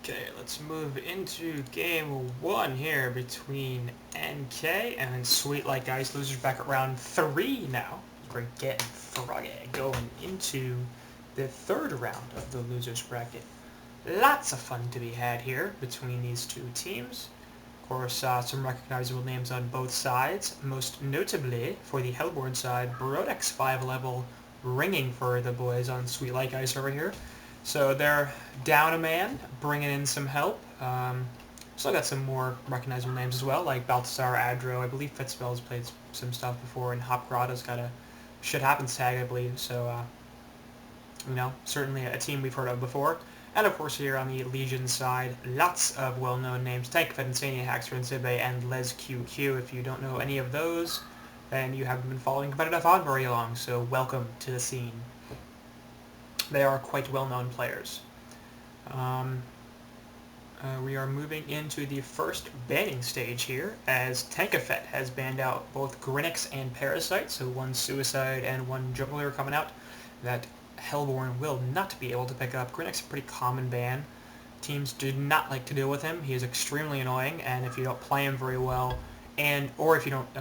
Okay, let's move into game 1 here between NK and Sweet Like Ice. Losers back at round 3 now. We're getting froggy going into the third round of the losers bracket. Lots of fun to be had here between these two teams. Of course, some recognizable names on both sides. Most notably, for the Hellborn side, Brodex 5 level ringing for the boys on Sweet Like Ice over here. So they're down a man, bringing in some help. Still got some more recognizable names as well, like Baltasar, Adro. I believe Fitzbell's played some stuff before, and Hop Grotto's got a Shit Happens tag, I believe. So, certainly a team we've heard of before. And of course here on the Legion side, lots of well-known names. Tankfed, Insania, Haxter, Zibe, and LeSQQ. If you don't know any of those, then you haven't been following competitive HoN very long, so welcome to the scene. They are quite well-known players. We are moving into the first banning stage here, as Tankafet has banned out both Grinix and Parasite, so one Suicide and one Jungler coming out that Hellborn will not be able to pick up. Grinix is a pretty common ban. Teams do not like to deal with him. He is extremely annoying, and if you don't play him very well, or if you don't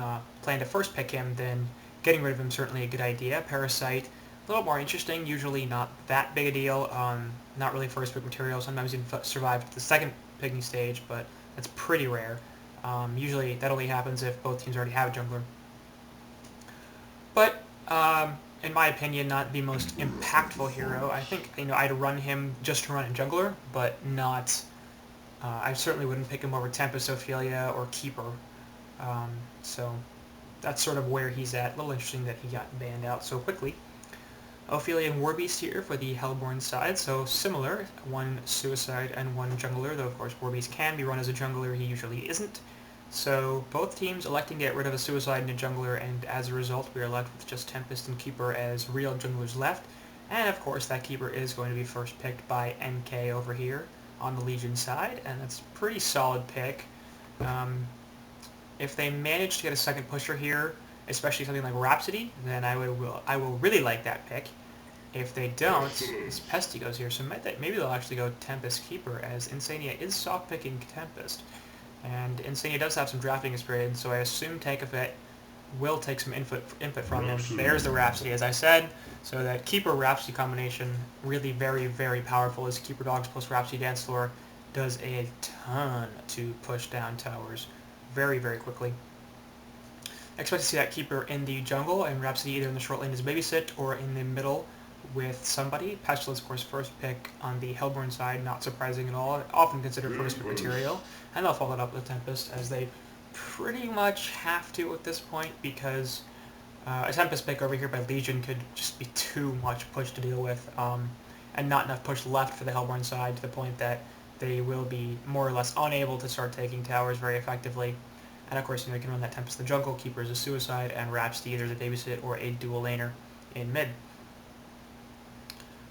plan to first pick him, then getting rid of him is certainly a good idea. Parasite, a little more interesting, usually not that big a deal, not really first pick material. Sometimes you can survive the second picking stage, but that's pretty rare. Usually that only happens if both teams already have a jungler. But in my opinion, not the most impactful hero. I think I'd run him just to run a jungler, but not. I certainly wouldn't pick him over Tempest, Ophelia, or Keeper. So that's sort of where he's at. A little interesting that he got banned out so quickly. Ophelia and Warbeast here for the Hellborn side, so similar, one Suicide and one Jungler, though of course Warbeast can be run as a Jungler, he usually isn't. So both teams electing to get rid of a Suicide and a Jungler, and as a result we are left with just Tempest and Keeper as real Junglers left. And of course that Keeper is going to be first picked by NK over here on the Legion side, and that's a pretty solid pick. If they manage to get a second pusher here, especially something like Rhapsody, then I will really like that pick. If they don't, this Pesty goes here, so maybe they'll actually go Tempest Keeper, as Insania is soft picking Tempest. And Insania does have some drafting experience, so I assume Tankafet will take some input from him. There's the Rhapsody, as I said. So that Keeper-Rhapsody combination, really very, very powerful, as Keeper Dogs plus Rhapsody Dance Floor does a ton to push down towers very, very quickly. I expect to see that Keeper in the jungle, and Rhapsody either in the short lane as babysit or in the middle with somebody. Pestilence, of course, first pick on the Hellborn side, not surprising at all. Often considered first pick material, and they'll follow it up with Tempest, as they pretty much have to at this point, because a Tempest pick over here by Legion could just be too much push to deal with, and not enough push left for the Hellborn side, to the point that they will be more or less unable to start taking towers very effectively. And of course, you can run that Tempest in the jungle, Keeper as a Suicide, and Rhapsody either as a babysit or a dual laner in mid.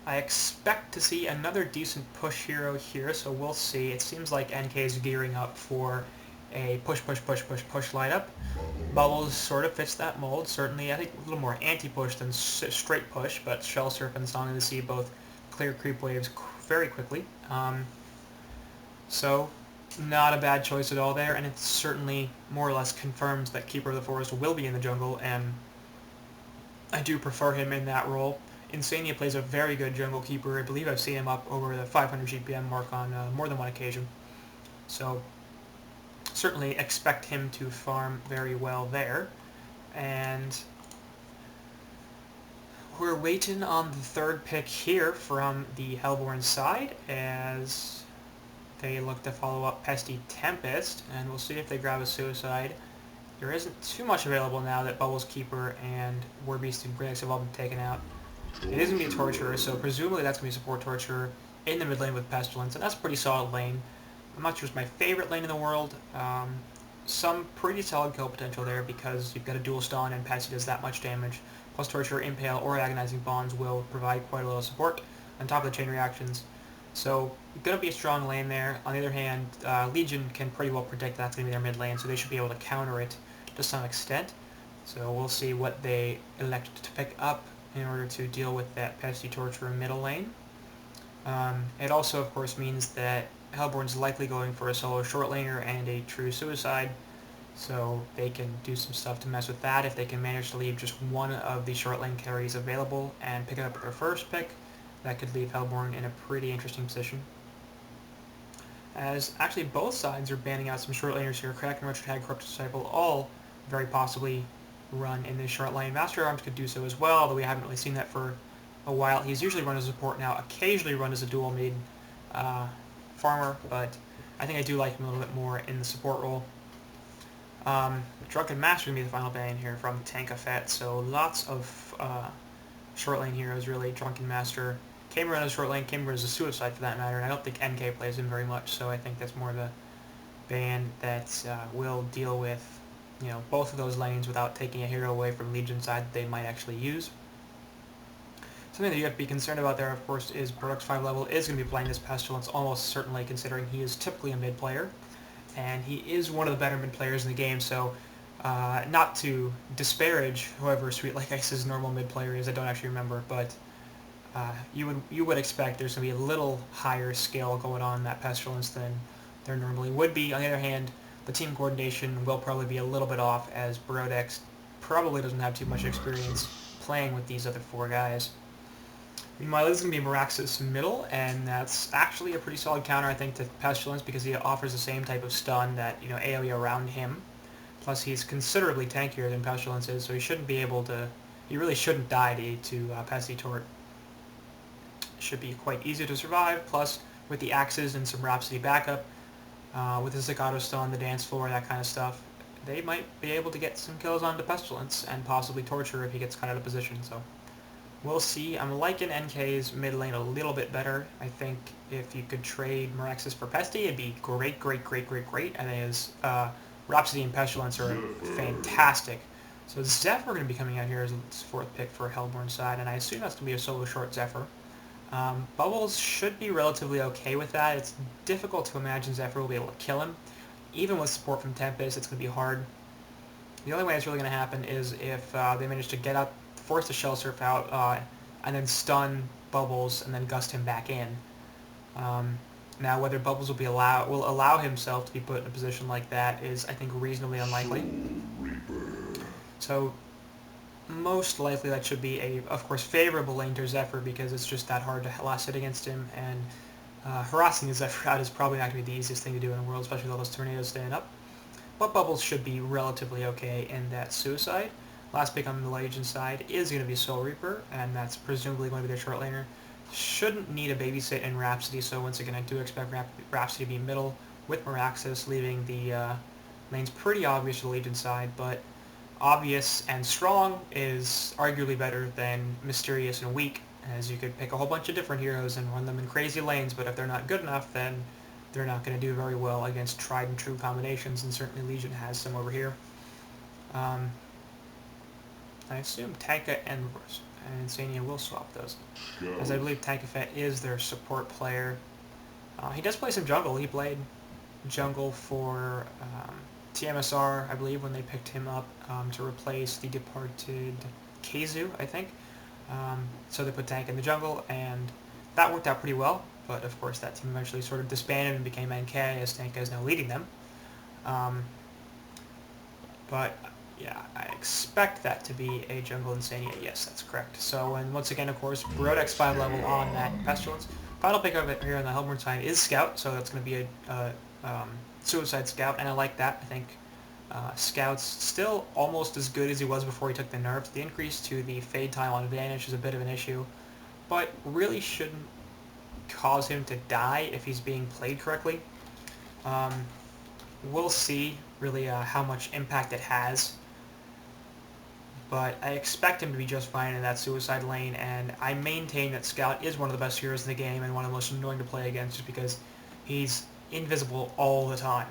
I expect to see another decent push hero here, so we'll see. It seems like NK is gearing up for a push lineup. Bubbles sort of fits that mold, certainly. I think a little more anti-push than straight push, but Shell Surf and Song of the Sea both clear creep waves very quickly. So not a bad choice at all there, and it certainly more or less confirms that Keeper of the Forest will be in the jungle, and I do prefer him in that role. Insania plays a very good jungle Keeper. I believe I've seen him up over the 500 GPM mark on more than one occasion. So certainly expect him to farm very well there. And we're waiting on the third pick here from the Hellborn side, as they look to follow up Pesty Tempest, and we'll see if they grab a Suicide. There isn't too much available now that Bubbles Keeper and Warbeast and Grinix have all been taken out. It is going to be a Torturer, so presumably that's going to be a support Torturer in the mid lane with Pestilence, and that's a pretty solid lane. I'm not sure it's my favorite lane in the world. Some pretty solid kill potential there, because you've got a dual stun and Pesty does that much damage. Plus Torturer, Impale, or Agonizing Bonds will provide quite a little support on top of the chain reactions. So going to be a strong lane there. On the other hand, Legion can pretty well predict that's going to be their mid lane, so they should be able to counter it to some extent. So we'll see what they elect to pick up in order to deal with that Pesty Torturer middle lane. It also, of course, means that Hellborn's likely going for a solo short laner and a true suicide, so they can do some stuff to mess with that. If they can manage to leave just one of the short lane carries available and pick it up with their first pick, that could leave Hellborn in a pretty interesting position. As actually both sides are banning out some short laners here. Kraken, Retro Tag, Corrupted Disciple, all very possibly run in this short lane. Master Arms could do so as well, although we haven't really seen that for a while. He's usually run as a support now, occasionally run as a dual main farmer, but I think I do like him a little bit more in the support role. Drunken Master going to be the final ban here from Tankafet, so lots of short lane heroes really. Drunken Master, Cameron is short lane, Cameron is a suicide for that matter, and I don't think NK plays him very much, so I think that's more of a ban that will deal with, you know, both of those lanes without taking a hero away from Legion side that they might actually use. Something that you have to be concerned about there, of course, is Brodux 5 level is going to be playing this Pestilence almost certainly, considering he is typically a mid player, and he is one of the better mid players in the game, so not to disparage whoever Sweet Like Ice's normal mid player is, I don't actually remember, but you would expect there's going to be a little higher scale going on in that Pestilence than there normally would be. On the other hand, the team coordination will probably be a little bit off, as Brodux probably doesn't have too much experience playing with these other four guys. Meanwhile, this is going to be Merax's middle, and that's actually a pretty solid counter, I think, to Pestilence, because he offers the same type of stun that, you know, AoE around him. Plus, he's considerably tankier than Pestilence is, so he shouldn't be able to... He really shouldn't die to Pesty Tort. Should be quite easy to survive, plus, with the axes and some Rhapsody backup, with the Zagato still on the dance floor, that kind of stuff, they might be able to get some kills onto Pestilence, and possibly Torture if he gets cut out of position, so... We'll see. I'm liking NK's mid lane a little bit better. I think if you could trade Meraxis for Pesty, it'd be great, great, great, great, great. And his Rhapsody and Pestilence are fantastic. So Zephyr going to be coming out here as its fourth pick for Hellborn side, and I assume that's going to be a solo short Zephyr. Bubbles should be relatively okay with that. It's difficult to imagine Zephyr will be able to kill him. Even with support from Tempest, it's going to be hard. The only way it's really going to happen is if they manage to get up, force the Shell Surf out, and then stun Bubbles, and then gust him back in. Now, whether Bubbles will allow himself to be put in a position like that is, I think, reasonably unlikely. So, most likely that should be a, of course, favorable lane to Zephyr, because it's just that hard to last hit against him, and harassing the Zephyr out is probably not going to be the easiest thing to do in the world, especially with all those tornadoes staying up. But Bubbles should be relatively okay in that suicide. Last pick on the Legion side is going to be Soul Reaper, and that's presumably going to be their short laner. Shouldn't need a babysit in Rhapsody, so once again I do expect Rhapsody to be middle with Meraxis, leaving the lanes pretty obvious to the Legion side, but obvious and strong is arguably better than mysterious and weak, as you could pick a whole bunch of different heroes and run them in crazy lanes, but if they're not good enough, then they're not going to do very well against tried and true combinations, and certainly Legion has some over here. I assume Tanka and Insania will swap those, as I believe Tankafet is their support player. He does play some jungle. He played jungle for TMSR, I believe, when they picked him up to replace the departed Keizu, I think. So they put Tank in the jungle, and that worked out pretty well, but of course that team eventually sort of disbanded and became NK, as Tanka is now leading them. But yeah, I expect that to be a Jungle Insania. Yes, that's correct. So, and once again, of course, Brodux 5 level on that Pestilence. Final pick of it here on the Hellborn side is Scout, so that's going to be a Suicide Scout, and I like that. I think Scout's still almost as good as he was before he took the nerfs. The increase to the fade time on Vanish is a bit of an issue, but really shouldn't cause him to die if he's being played correctly. We'll see, really, how much impact it has. But I expect him to be just fine in that suicide lane, and I maintain that Scout is one of the best heroes in the game and one of the most annoying to play against, just because he's invisible all the time.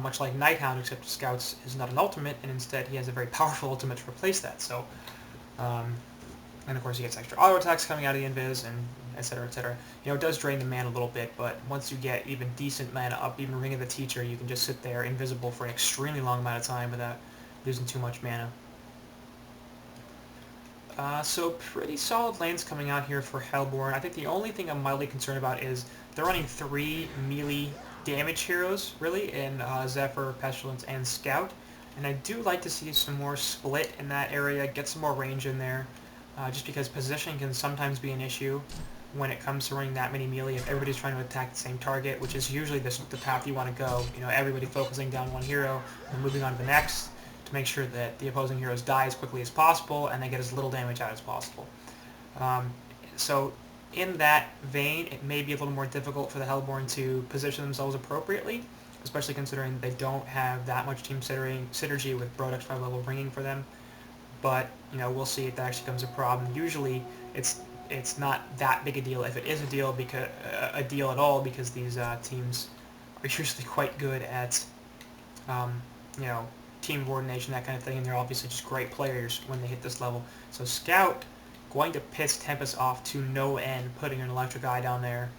Much like Nighthound, except Scout's is not an ultimate, and instead he has a very powerful ultimate to replace that. So, and of course he gets extra auto attacks coming out of the invis, and etc., etc. You know, it does drain the mana a little bit, but once you get even decent mana up, even Ring of the Teacher, you can just sit there invisible for an extremely long amount of time without losing too much mana. So pretty solid lanes coming out here for Hellborn. I think the only thing I'm mildly concerned about is they're running 3 melee damage heroes, really, in Zephyr, Pestilence, and Scout. And I do like to see some more split in that area, get some more range in there, just because positioning can sometimes be an issue when it comes to running that many melee if everybody's trying to attack the same target, which is usually the path you want to go. You know, everybody focusing down one hero and moving on to the next, to make sure that the opposing heroes die as quickly as possible and they get as little damage out as possible. So in that vein, it may be a little more difficult for the Hellborn to position themselves appropriately, especially considering they don't have that much team synergy with Brodex 5 level ringing for them. But, you know, we'll see if that actually becomes a problem. Usually it's not that big a deal if it is a deal at all, because these teams are usually quite good at, you know, team coordination, that kind of thing, and they're obviously just great players when they hit this level. So Scout going to piss Tempest off to no end, putting an electric eye down there,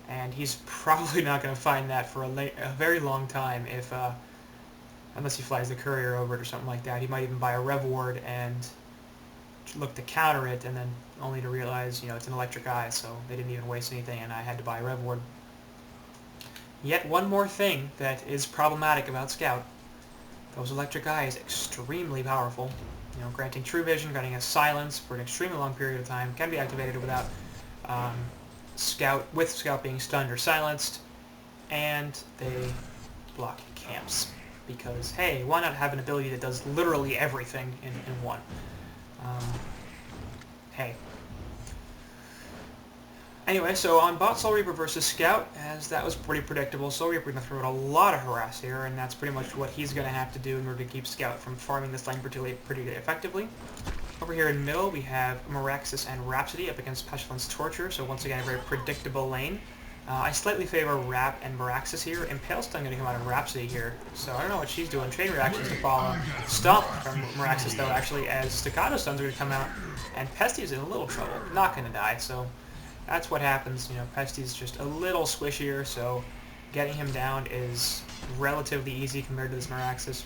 and he's probably not going to find that for a very long time if unless he flies the courier over it or something like that. He might even buy a Rev Ward and look to counter it, and then only to realize, you know, it's an electric eye, so they didn't even waste anything, and I had to buy a Rev Ward. Yet one more thing that is problematic about Scout. Those electric eyes, extremely powerful. You know, granting true vision, granting a silence for an extremely long period of time, can be activated without Scout being stunned or silenced, and they block camps. Because, hey, why not have an ability that does literally everything in one? Hey. Anyway, so on bot Soul Reaper versus Scout, as that was pretty predictable, Soul Reaper going to throw out a lot of harass here, and that's pretty much what he's going to have to do in order to keep Scout from farming this lane pretty effectively. Over here in middle, we have Meraxis and Rhapsody up against Pestilence Torture, so once again a very predictable lane. I slightly favor Rap and Meraxis here. Impale Stun going to come out of Rhapsody here, so I don't know what she's doing. Chain reactions to follow. Stomp from Meraxis, though, actually, as Staccato Stuns are going to come out, and Pesty's in a little trouble. Not going to die, so that's what happens. You know, Pesty's just a little squishier, so getting him down is relatively easy compared to this Meraxis.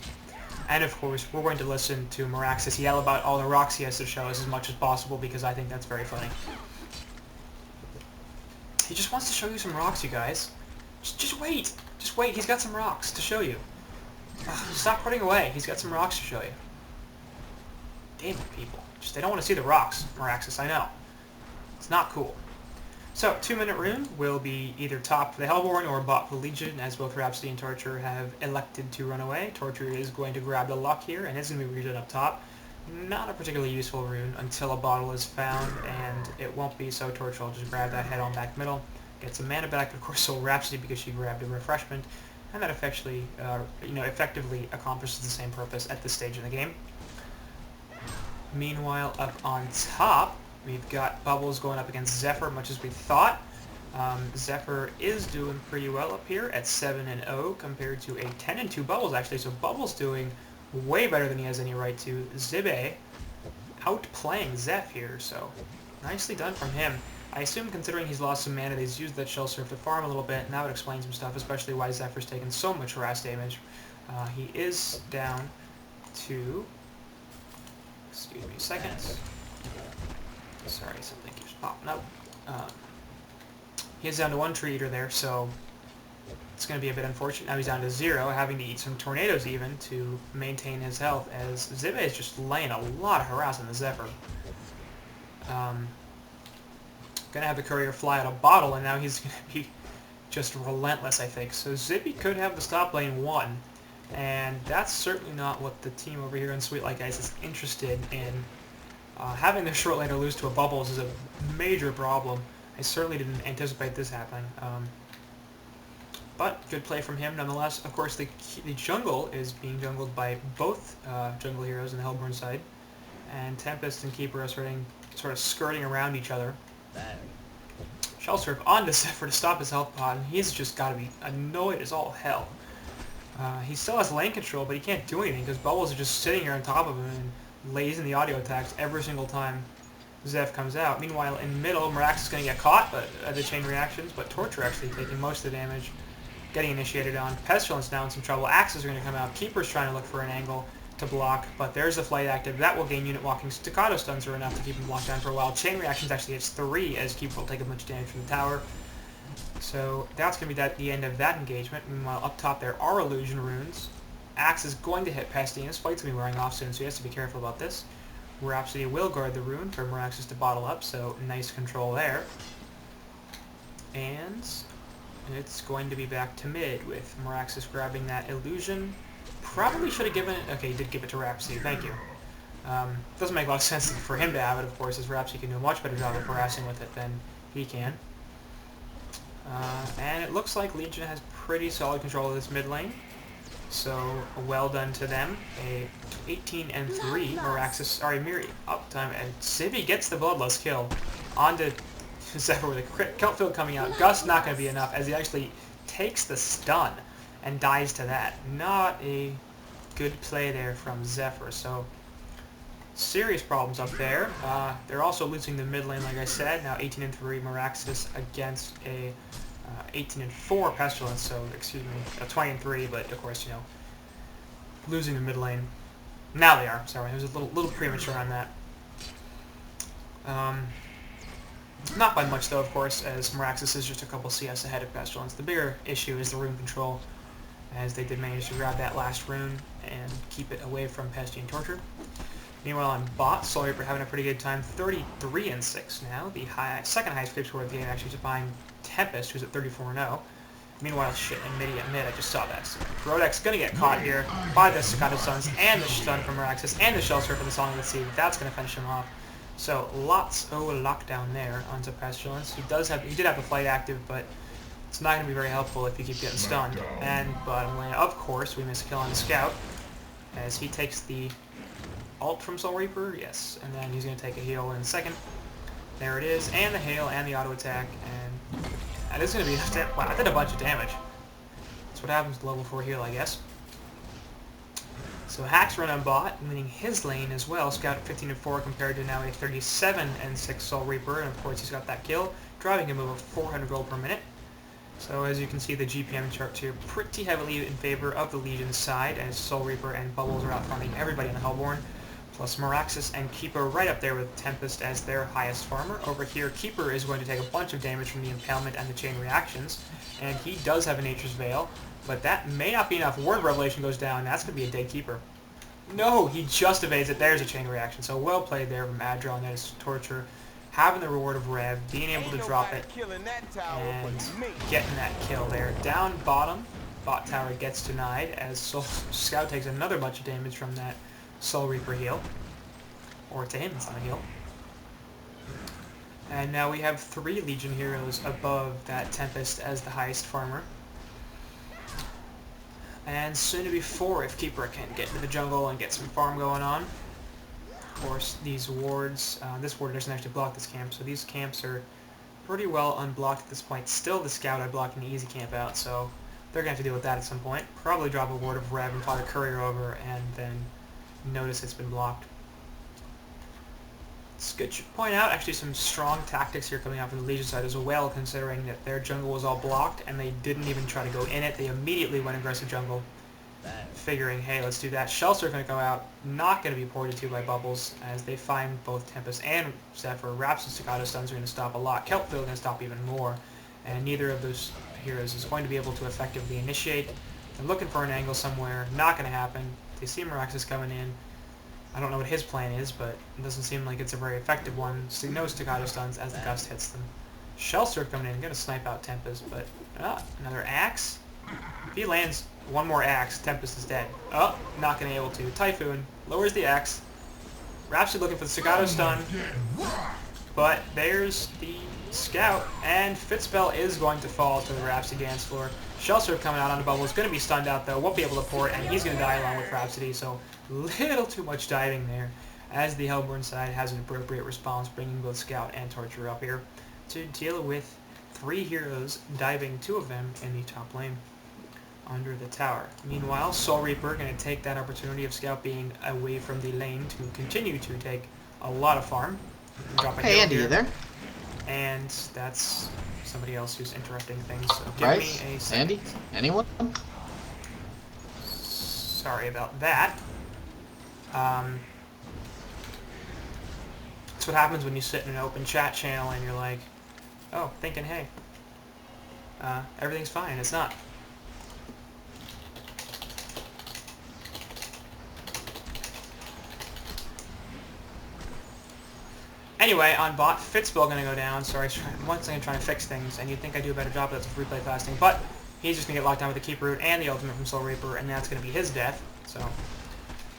And of course, we're going to listen to Meraxis yell about all the rocks he has to show us as much as possible, because I think that's very funny. He just wants to show you some rocks, you guys. Just wait. Just wait. He's got some rocks to show you. Stop running away. He's got some rocks to show you. Damn it, people. Just, they don't want to see the rocks, Meraxis, I know. It's not cool. So, 2-minute rune will be either top for the Hellborn or bot for the Legion, as both Rhapsody and Torture have elected to run away. Torture is going to grab the luck here, and is going to be region up top. Not a particularly useful rune until a bottle is found, and it won't be, so Torture will just grab that head on back middle, get some mana back, of course, so Rhapsody because she grabbed a refreshment, and that effectively accomplishes the same purpose at this stage in the game. Meanwhile, up on top, we've got Bubbles going up against Zephyr, much as we thought. Zephyr is doing pretty well up here at 7-0 compared to a 10-2 Bubbles, actually, so Bubbles doing way better than he has any right to. Zibe outplaying Zeph here, so nicely done from him. I assume, considering he's lost some mana, he's used that Shell Surf to farm a little bit, and that would explain some stuff, especially why Zephyr's taken so much harass damage. He is down to... excuse me a second. Sorry, something keeps popping up. He is down to 1 Tree Eater there, so it's going to be a bit unfortunate. Now he's down to 0, having to eat some tornadoes even to maintain his health, as Zibe is just laying a lot of harass on the Zephyr. Gonna have the courier fly out a bottle, and now he's going to be just relentless, I think. So Zippy could have the stop lane won, and that's certainly not what the team over here in Sweet Like Ice is interested in. Having their short laner lose to a Bubbles is a major problem. I certainly didn't anticipate this happening. But good play from him nonetheless. Of course, the jungle is being jungled by both jungle heroes on the Hellborn side, and Tempest and Keeper are sort of skirting around each other. Shell Surf onto Zephyr to stop his health pod, and he's just got to be annoyed as all hell. He still has lane control, but he can't do anything because Bubbles are just sitting here on top of him and lays in the audio attacks every single time Zeph comes out. Meanwhile, in middle, Merax is going to get caught by the chain reactions, but Torture actually taking most of the damage, getting initiated on. Pestilence now in some trouble. Axes are going to come out. Keeper's trying to look for an angle. to block, but there's the flight active. That will gain unit walking. Staccato stuns are enough to keep him locked down for a while. Chain reactions actually hits 3, as Keeper will take a bunch of damage from the tower. So that's going to be the end of that engagement. Meanwhile, up top there are illusion runes. Axe is going to hit Pesty, and his flight's going to be wearing off soon, so he has to be careful about this. Rhapsody will guard the rune for Meraxes to bottle up, so nice control there. And it's going to be back to mid with Meraxes grabbing that illusion. Probably should have given it... Okay, he did give it to Rhapsody. Thank you. Doesn't make a lot of sense for him to have it, of course, as Rhapsody can do a much better job of harassing with it than he can. And it looks like Legion has pretty solid control of this mid lane. So, well done to them. A 18-3 Meraxes... Sorry, Miri uptime. And Civi gets the Bloodlust kill onto Zephyr with a crit. Keltfield coming out. Gust not going to be enough, as he actually takes the stun and dies to that. Not a good play there from Zephyr. So, serious problems up there. They're also losing the mid lane, like I said. Now 18-3 Meraxes against a 18-4 Pestilence. So, excuse me, 20-3. But of course, you know, losing the mid lane. Now they are. Sorry, it was a little premature on that. Not by much though, of course, as Meraxes is just a couple CS ahead of Pestilence. The bigger issue is the rune control, as they did manage to grab that last rune and keep it away from Pesty and Torture. Meanwhile, on bot, Soul Reaper having a pretty good time, 33-6 now. The second highest creep score of the game, actually, behind Tempest, who's at 34-0. Meanwhile, shit, in mid, I just saw that. So, Rodek's gonna get caught here by the Staccato stuns and the stun from Meraxes and the Shell Surf for the Song of the Sea. That's gonna finish him off. So lots of lockdown there onto Pestilence. He did have the flight active, but it's not going to be very helpful if you keep getting stunned. And bottom lane, of course, we miss a kill on the Scout, as he takes the ult from Soul Reaper, yes, and then he's going to take a heal in a second. There it is, and the hail and the auto attack, and that is going to be enough damage. Wow, I did a bunch of damage. That's what happens to level 4 heal, I guess. So Hack's run on bot, winning his lane as well. Scout at 15-4 compared to now a 37-6 Soul Reaper, and of course he's got that kill, driving him over 400 gold per minute. So as you can see, the GPM chart here pretty heavily in favor of the Legion's side, as Soul Reaper and Bubbles are out fronting everybody in the Hellborn, plus Meraxes and Keeper right up there with Tempest as their highest farmer. Over here, Keeper is going to take a bunch of damage from the Impalement and the Chain Reactions, and he does have a Nature's Veil. But that may not be enough. Word of Revelation goes down. That's going to be a dead Keeper. No, he just evades it. There's a chain reaction. So well played there from Adriel and his Torture. Having the reward of Rev, being able to drop it, and getting that kill there. Down bottom, bot tower gets denied as Scout takes another bunch of damage from that Soul Reaper heal. Or to him, it's not a heal. And now we have 3 Legion heroes above that Tempest as the highest farmer. And soon to be 4 if Keeper can get into the jungle and get some farm going on. Of course, these wards, this ward doesn't actually block this camp, so these camps are pretty well unblocked at this point. Still the Scout I blocked in the easy camp out, so they're going to have to deal with that at some point. Probably drop a ward of Rev and fly the courier over and then notice it's been blocked. It's good to point out actually some strong tactics here coming out from the Legion side as well, considering that their jungle was all blocked and they didn't even try to go in it. They immediately went aggressive jungle, figuring, hey, let's do that. Shells are going to go out, not going to be ported to by Bubbles, as they find both Tempest and Zephyr. Raps and Staccato stuns are going to stop a lot. Keltfield going to stop even more, and neither of those heroes is going to be able to effectively initiate. They're looking for an angle somewhere, not going to happen. They see Meraxes coming in. I don't know what his plan is, but it doesn't seem like it's a very effective one. No Staccato stuns as the Gust hits them. Shellsurf coming in, going to snipe out Tempest, but another axe. If he lands one more axe, Tempest is dead. Oh, not going to be able to. Typhoon lowers the axe. Rhapsody looking for the Staccato stun, but there's the Scout, and Fitspell is going to fall to the Rhapsody dance floor. Shellsurf coming out onto Bubble is going to be stunned out though, won't be able to port, and he's going to die along with Rhapsody, so little too much diving there, as the Hellborn side has an appropriate response, bringing both Scout and Torture up here to deal with 3 heroes, diving 2 of them in the top lane under the tower. Meanwhile, Soul Reaper going to take that opportunity of Scout being away from the lane to continue to take a lot of farm. Drop a hey, Andy, you there? And that's somebody else who's interrupting things, so give Bryce? me a second. Andy? Anyone? Sorry about that. That's what happens when you sit in an open chat channel and you're like, oh, thinking, hey, everything's fine. It's not. Anyway, on bot, Fitzbill gonna go down. Sorry, once again trying to fix things, and you'd think I'd do a better job, but that's free play fasting. But he's just gonna get locked down with the Keep Root and the ultimate from Soul Reaper, and that's gonna be his death. So,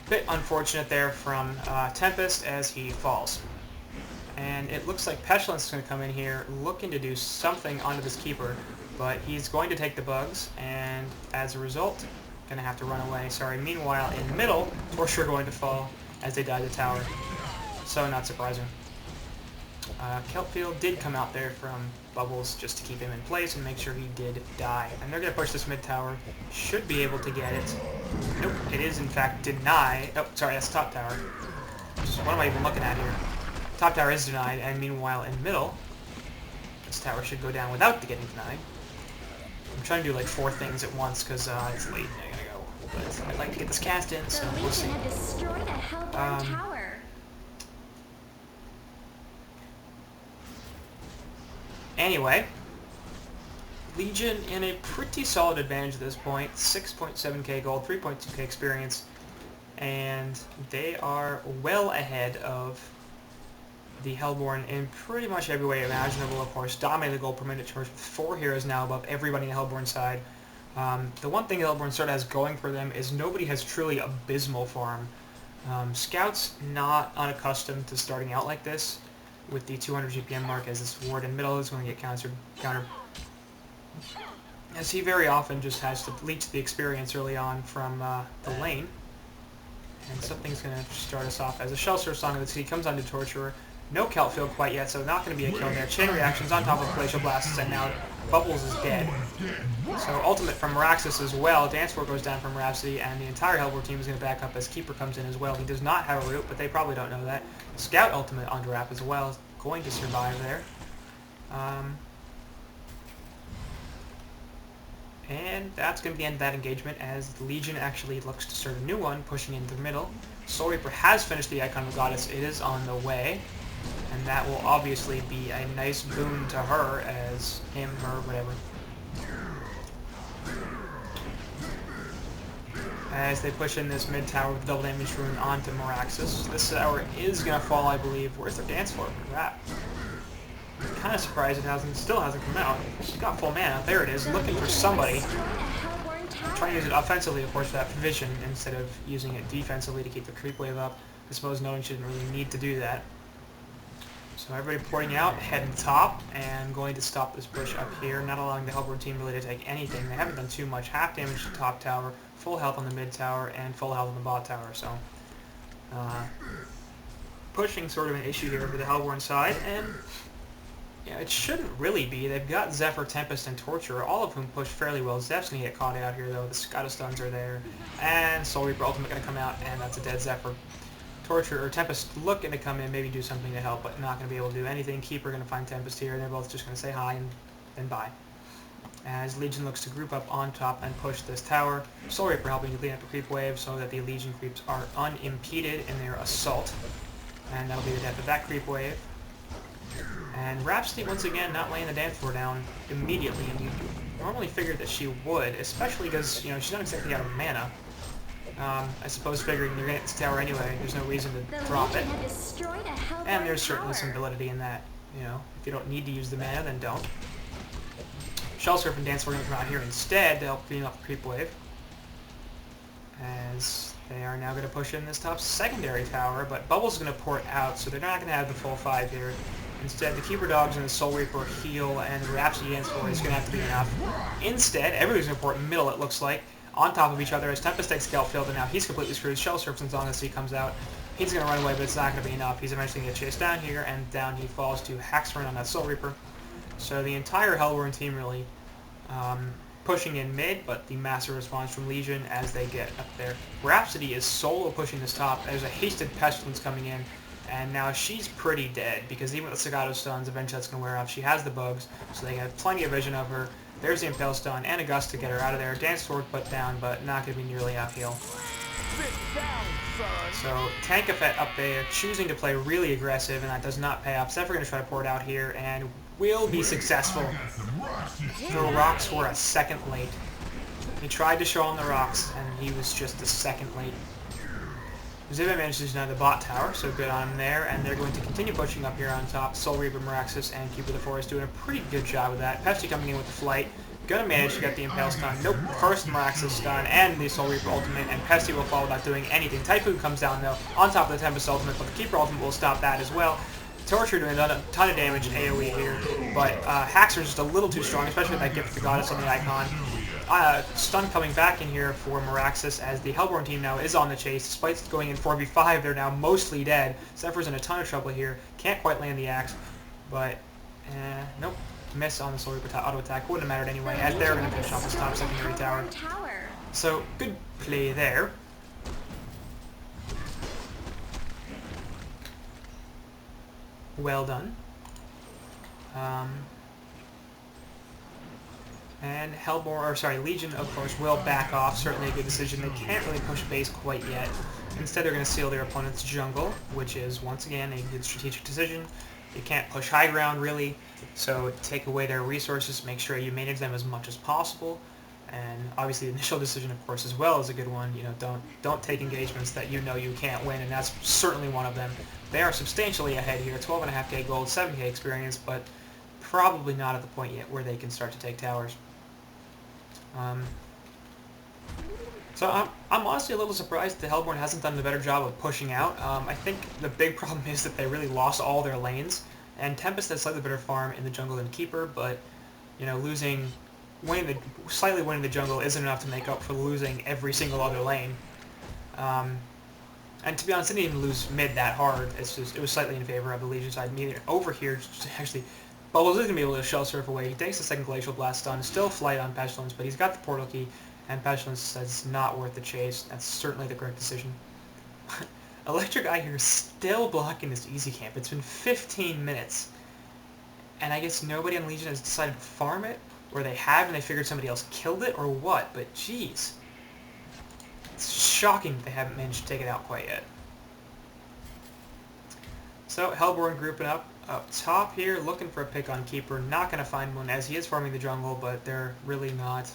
bit unfortunate there from Tempest as he falls. And it looks like Petulance is gonna come in here, looking to do something onto this Keeper, but he's going to take the bugs, and as a result, gonna have to run away. Sorry. Meanwhile, in the middle, Torture going to fall as they die the tower. So not surprising. Kelpfield did come out there from Bubbles just to keep him in place and make sure he did die. And they're going to push this mid tower. Should be able to get it. Nope, it is in fact denied. Oh, sorry, that's top tower. What am I even looking at here? Top tower is denied, and meanwhile in middle, this tower should go down without getting denied. I'm trying to do like 4 things at once because it's late and I gotta go. But I'd like to get this cast in, so we'll see. Anyway, Legion in a pretty solid advantage at this point. 6.7k gold, 3.2k experience, and they are well ahead of the Hellborn in pretty much every way imaginable, of course. Dominating the gold per minute charge with 4 heroes now above everybody in the Hellborn side. The one thing the Hellborn sort of has going for them is nobody has truly abysmal farm. Scouts not unaccustomed to starting out like this, with the 200 GPM mark as this ward in middle is going to get countered, as he very often just has to leech the experience early on from the lane. And something's going to start us off as a Shellstar Song of the Sea comes onto Torturer. No Kelpfield quite yet, so not going to be a kill there. Chain reactions on top of Glacial Blasts, and now Bubbles is dead. So ultimate from Meraxis as well. Dance Floor goes down from Rhapsody, and the entire Hellborn team is going to back up as Keeper comes in as well. He does not have a root, but they probably don't know that. Scout ultimate onto Rap as well is going to survive there. And that's going to be the end of that engagement as the Legion actually looks to start a new one, pushing into the middle. Soul Reaper has finished the Icon of Goddess. It is on the way. And that will obviously be a nice boon to her as him, her, whatever. As they push in this mid tower with double damage rune onto Meraxis. This tower is going to fall, I believe. Where's their dance floor? That. I'm kind of surprised it still hasn't come out. She's got full mana. There it is, looking for somebody. I'm trying to use it offensively, of course, for that vision instead of using it defensively to keep the creep wave up. I suppose knowing she didn't really need to do that. So everybody porting out, heading top, and going to stop this push up here, not allowing the Hellborn team really to take anything. They haven't done too much. Half damage to top tower, full health on the mid tower, and full health on the bot tower. So pushing sort of an issue here for the Hellborn side, and yeah, it shouldn't really be. They've got Zephyr, Tempest, and Torturer, all of whom push fairly well. Zeph's going to get caught out here, though. The Scata stuns are there, and Soul Reaper ultimate going to come out, and that's a dead Zephyr. Torture or Tempest looking to come in, maybe do something to help, but not going to be able to do anything. Keeper going to find Tempest here, and they're both just going to say hi and then bye. As Legion looks to group up on top and push this tower. Soul Reaper helping to clean up the creep wave so that the Legion creeps are unimpeded in their assault. And that'll be the death of that creep wave. And Rhapsody, once again, not laying the dance floor down immediately, and you normally figured that she would, especially because, you know, she's not exactly out of mana. I suppose figuring you're going to get this tower anyway, there's no reason to drop it. And there's certainly some validity in that, you know. If you don't need to use the mana, then don't. Shellsurf and Dance are going to come out here instead to help clean up the creep wave. As they are now going to push in this top secondary tower, but Bubble's going to port out, so they're not going to have the full 5 here. Instead, the Keeper Dogs and the Soul Reaper heal, and the Rhapsody Dance Floor is going to have to be enough. Instead, everybody's going to port middle, it looks like, on top of each other as Tempest takes Kelpfield, and now he's completely screwed. Shellsurf and Song of the Sea comes out. He's going to run away, but it's not going to be enough. He's eventually going to get chased down here, and down he falls to Haxorn on that Soul Reaper. So the entire Hellborn team really pushing in mid, but the massive response from Legion as they get up there. Rhapsody is solo pushing this top. There's a hasted Pestilence coming in, and now she's pretty dead, because even with the Sagato stuns, eventually that's going to wear off. She has the bugs, so they have plenty of vision of her. There's the Impale stun and a gust to get her out of there. Dance Sword put down, but not going to be nearly enough heal. So Tank Effect up there choosing to play really aggressive, and that does not pay off. Zephyr going to try to pour it out here and will be successful. The rocks were a second late. He tried to show on the rocks, and he was just a second late. Ziva manages to deny the bot tower, so good on him there, and they're going to continue pushing up here on top. Soul Reaper, Meraxis, and Keeper of the Forest doing a pretty good job of that. Pesty coming in with the flight. Gonna manage to get the Impale stun. Nope, first Meraxis stun and the Soul Reaper ultimate, and Pesty will fall without doing anything. Typhoon comes down though, on top of the Tempest ultimate, but the Keeper ultimate will stop that as well. Torture doing a ton of damage in AoE here, but Hacks are just a little too strong, especially with that Gift of the Goddess on the icon. Stun coming back in here for Meraxis as the Hellborn team now is on the chase. Despite going in 4v5, they're now mostly dead. Zephyr's in a ton of trouble here. Can't quite land the axe, but nope. Miss on the Soul Reaper auto attack. Wouldn't have mattered anyway, as they're going to finish off this top secondary tower. So, good play there. Well done. And Legion, of course, will back off. Certainly a good decision. They can't really push base quite yet. Instead, they're going to seal their opponent's jungle, which is, once again, a good strategic decision. You can't push high ground, really, so take away their resources, make sure you manage them as much as possible. And obviously the initial decision, of course, as well is a good one. You know, don't take engagements that you know you can't win, and that's certainly one of them. They are substantially ahead here, 12.5k gold, 7k experience, but probably not at the point yet where they can start to take towers. So I'm honestly a little surprised that Hellborn hasn't done a better job of pushing out. I think the big problem is that they really lost all their lanes, and Tempest has slightly better farm in the jungle than Keeper, but you know, slightly winning the jungle isn't enough to make up for losing every single other lane. And to be honest, it didn't even lose mid that hard. It was slightly in favor of the Legion side. Neither over here, actually, Bubbles is going to be able to shell surf away. He takes the second Glacial Blast stun, still flight on Pestilence, but he's got the portal key, and Pestilence says it's not worth the chase. That's certainly the correct decision. Electric Eye here is still blocking this easy camp. It's been 15 minutes, and I guess nobody on Legion has decided to farm it, or they have and they figured somebody else killed it, or what, but jeez. It's shocking that they haven't managed to take it out quite yet. So, Hellborn grouping up top here, looking for a pick on Keeper. Not going to find one, as he is farming the jungle, but they're really not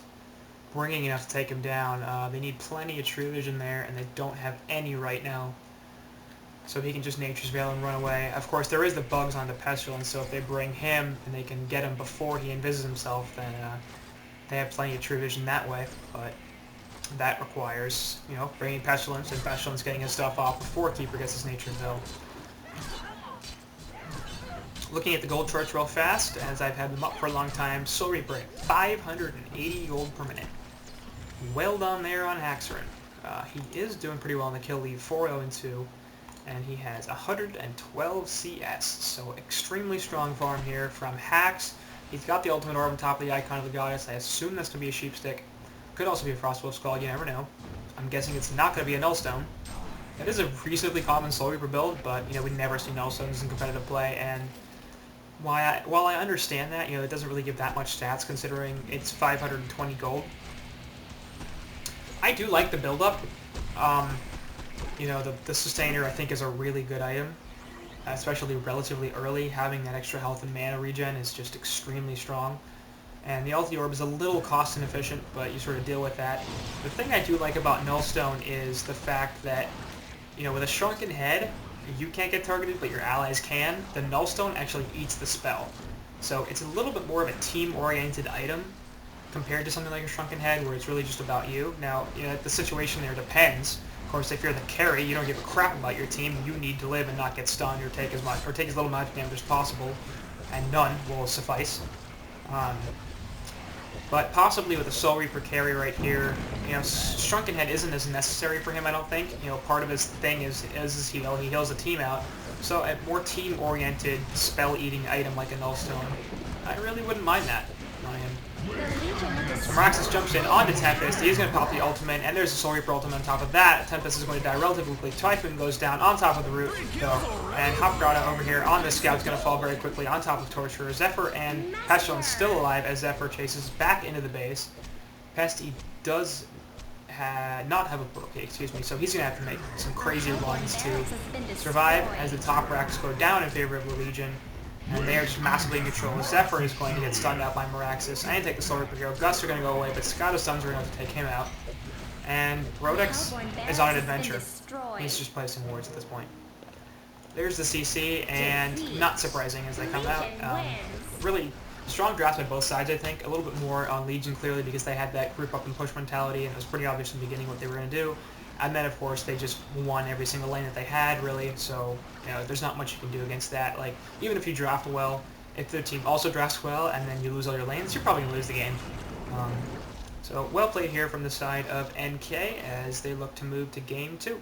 bringing enough to take him down. They need plenty of True Vision there, and they don't have any right now. So he can just Nature's Veil and run away. Of course, there is the bugs on the Pestilence, so if they bring him and they can get him before he invises himself, then they have plenty of True Vision that way. But that requires, you know, bringing Pestilence, and Pestilence getting his stuff off before Keeper gets his Nature's Veil. Looking at the gold charts real fast, as I've had them up for a long time, Soul Reaper at 580 gold per minute. Well done there on Haxerin. He is doing pretty well on the kill lead, 4-0-2, and he has 112 CS, so extremely strong farm here from Hax. He's got the ultimate orb on top of the icon of the goddess. I assume that's going to be a sheep stick. Could also be a Frostwolf Skull, you never know. I'm guessing it's not going to be a Nullstone. That is a reasonably common Soul Reaper build, but you know, we never see Nullstones in competitive play, and while I understand that, you know, it doesn't really give that much stats considering it's 520 gold. I do like the build-up. You know, the Sustainer I think is a really good item, especially relatively early. Having that extra health and mana regen is just extremely strong. And the Ulti Orb is a little cost inefficient, but you sort of deal with that. The thing I do like about Nullstone is the fact that, you know, with a shrunken head, you can't get targeted, but your allies can. The Nullstone actually eats the spell. So it's a little bit more of a team-oriented item compared to something like a Shrunken Head, where it's really just about you. Now, you know, the situation there depends. Of course, if you're the carry, you don't give a crap about your team. You need to live and not get stunned or take as little magic damage as possible, and none will suffice. But possibly with a Soul Reaper carry right here, you know, Shrunken Head isn't as necessary for him, I don't think. You know, part of his thing is his heal. He heals the team out. So a more team-oriented, spell-eating item like a Nullstone, I really wouldn't mind that on him. So Meraxis jumps in onto Tempest. He's going to pop the ultimate, and there's a Soul Reaper ultimate on top of that. Tempest is going to die relatively quickly. Typhoon goes down on top of the root, though, and Hopgrata over here on the Scout is going to fall very quickly on top of Torturer. Zephyr and Pestilence still alive as Zephyr chases back into the base. Pesty does not have a portal key, excuse me, so he's going to have to make some crazy runs to survive as the top racks go down in favor of the Legion, and they are just massively in control. Zephyr is going to get stunned out by Meraxis. I didn't take the Soul Reaper here. Gus are going to go away, but Scata stuns are enough to take him out. And Rodex is on an adventure. He's just placing wards at this point. There's the CC, and not surprising as they come out. Really strong drafts by both sides, I think. A little bit more on Legion, clearly, because they had that group up and push mentality, and it was pretty obvious in the beginning what they were going to do. And then, of course, they just won every single lane that they had, really. So, you know, there's not much you can do against that. Like, even if you draft well, if the team also drafts well, and then you lose all your lanes, you're probably going to lose the game. So, well played here from the side of NK as they look to move to Game 2.